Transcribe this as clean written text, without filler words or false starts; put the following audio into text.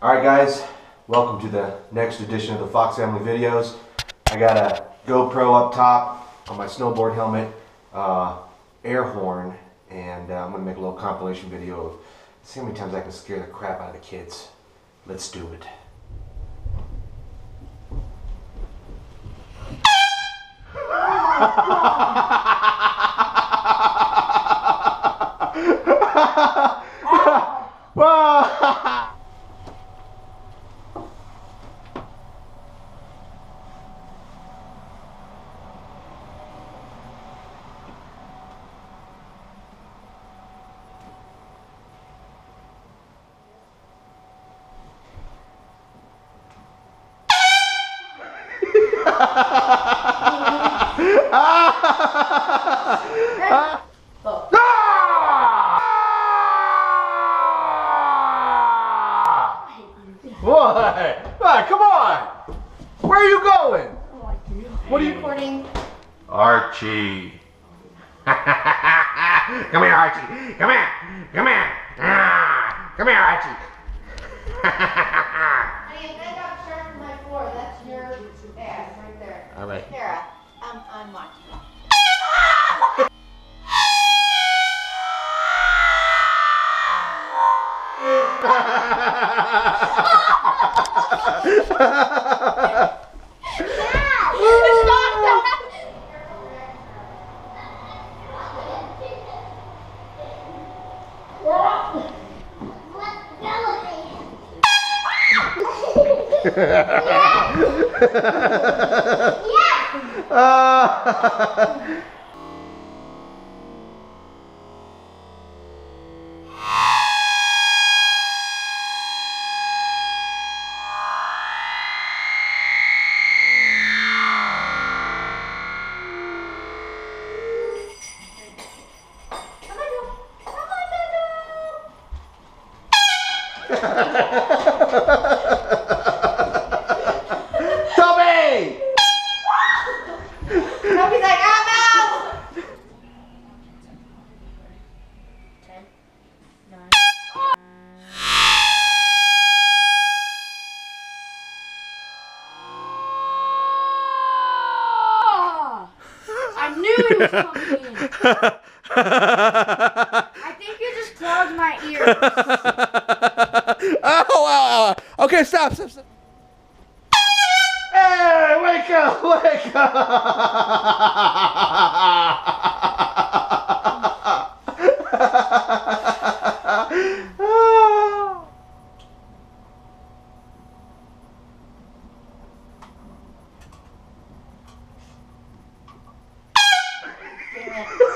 Alright guys, welcome to the next edition of the Fox Family Videos. I got a GoPro up top on my snowboard helmet, AirHorn, and I'm going to make a little compilation video of see how many times I can scare the crap out of the kids. Let's do it. What? Ah, come on! Where are you going? What are you recording? Archie. Come here, Archie. Come here. Come here. Come here, Archie. Honey, I got sharp in my floor. That's your ass right there. All right. Sarah, I'm watching. Toby! Toby's like, oh no! 10, 9. I knew it was coming in. I think you just clogged my ears. Oh. Okay, stop. Hey, wake up! Damn it.